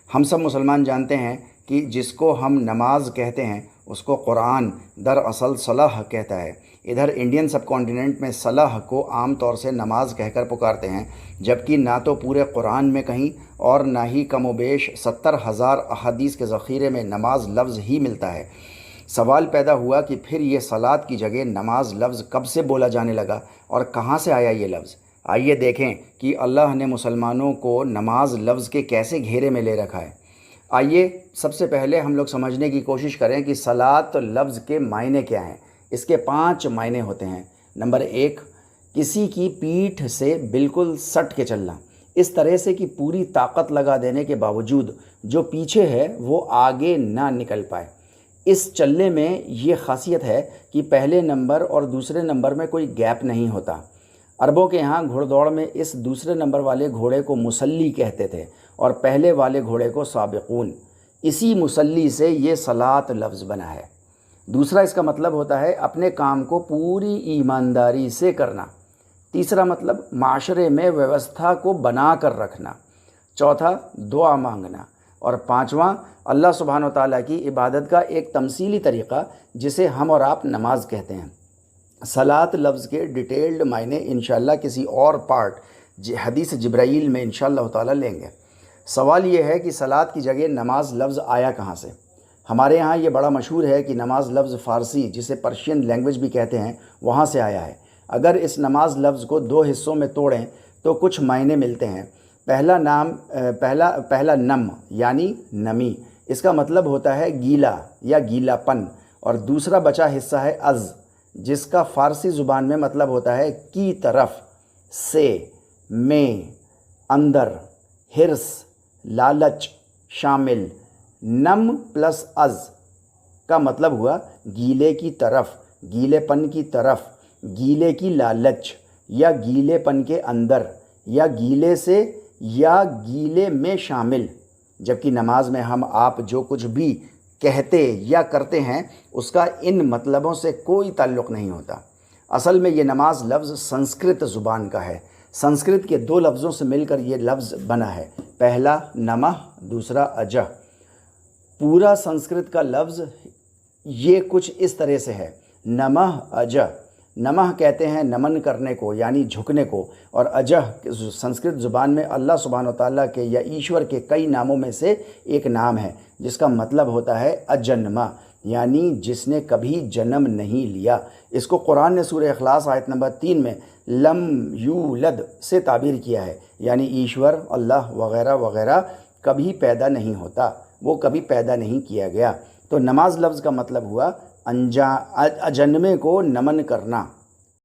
ہم سب مسلمان جانتے ہیں کہ جس کو ہم نماز کہتے ہیں اس کو قرآن دراصل صلاح کہتا ہے۔ ادھر انڈین سب کانٹیننٹ میں صلاح کو عام طور سے نماز کہہ کر پکارتے ہیں، جبکہ نہ تو پورے قرآن میں کہیں اور نہ ہی کم و بیش 70,000 احادیث کے ذخیرے میں نماز لفظ ہی ملتا ہے۔ سوال پیدا ہوا کہ پھر یہ صلاۃ کی جگہ نماز لفظ کب سے بولا جانے لگا اور کہاں سے آیا یہ لفظ؟ آئیے دیکھیں کہ اللہ نے مسلمانوں کو نماز لفظ کے کیسے گھیرے میں لے رکھا ہے۔ آئیے سب سے پہلے ہم لوگ سمجھنے کی کوشش کریں کہ صلاۃ لفظ کے معنی کیا ہیں۔ اس کے 5 معنی ہوتے ہیں۔ نمبر 1، کسی کی پیٹھ سے بالکل سٹ کے چلنا، اس طرح سے کہ پوری طاقت لگا دینے کے باوجود جو پیچھے ہے وہ آگے نہ نکل پائے۔ اس چلنے میں یہ خاصیت ہے کہ پہلے نمبر اور دوسرے نمبر میں کوئی گیپ نہیں ہوتا۔ عربوں کے ہاں گھوڑ دوڑ میں اس دوسرے نمبر والے گھوڑے کو مسلی کہتے تھے اور پہلے والے گھوڑے کو سابقون۔ اسی مسلی سے یہ صلاۃ لفظ بنا ہے۔ دوسرا اس کا مطلب ہوتا ہے اپنے کام کو پوری ایمانداری سے کرنا۔ تیسرا مطلب معاشرے میں ویوستھا کو بنا کر رکھنا۔ چوتھا دعا مانگنا۔ اور پانچواں اللہ سبحانہ و تعالیٰ کی عبادت کا ایک تمثیلی طریقہ جسے ہم اور آپ نماز کہتے ہیں۔ صلاۃ لفظ کے ڈیٹیلڈ معنی انشاءاللہ کسی اور پارٹ حدیث جبرائیل میں انشاءاللہ تعالیٰ لیں گے۔ سوال یہ ہے کہ صلاۃ کی جگہ نماز لفظ آیا کہاں سے؟ ہمارے یہاں یہ بڑا مشہور ہے کہ نماز لفظ فارسی، جسے پرشین لینگویج بھی کہتے ہیں، وہاں سے آیا ہے۔ اگر اس نماز لفظ کو 2 حصوں میں توڑیں تو کچھ معنی ملتے ہیں۔ پہلا نم یعنی نمی، اس کا مطلب ہوتا ہے گیلا یا گیلا پن، اور دوسرا بچا حصہ ہے از، جس کا فارسی زبان میں مطلب ہوتا ہے کی طرف، سے، میں، اندر، حرص، لالچ شامل۔ نم پلس از کا مطلب ہوا گیلے کی طرف، گیلے پن کی طرف، گیلے کی لالچ، یا گیلے پن کے اندر، یا گیلے سے یا گیلے میں شامل۔ جبکہ نماز میں ہم آپ جو کچھ بھی کہتے یا کرتے ہیں اس کا ان مطلبوں سے کوئی تعلق نہیں ہوتا۔ اصل میں یہ نماز لفظ سنسکرت زبان کا ہے۔ سنسکرت کے 2 لفظوں سے مل کر یہ لفظ بنا ہے، پہلا نمہ، دوسرا اجہ۔ پورا سنسکرت کا لفظ یہ کچھ اس طرح سے ہے، نمہ اجہ۔ نمہ کہتے ہیں نمن کرنے کو یعنی جھکنے کو، اور اجہ سنسکرت زبان میں اللہ سبحانہ وتعالیٰ کے یا ایشور کے کئی ناموں میں سے ایک نام ہے، جس کا مطلب ہوتا ہے اجنما، یعنی جس نے کبھی جنم نہیں لیا۔ اس کو قرآن نے سورہ اخلاص آیت نمبر 3 میں لم یولد سے تعبیر کیا ہے، یعنی ایشور، اللہ وغیرہ وغیرہ کبھی پیدا نہیں ہوتا، وہ کبھی پیدا نہیں کیا گیا۔ تو نماز لفظ کا مطلب ہوا اجنمے کو نمن کرنا۔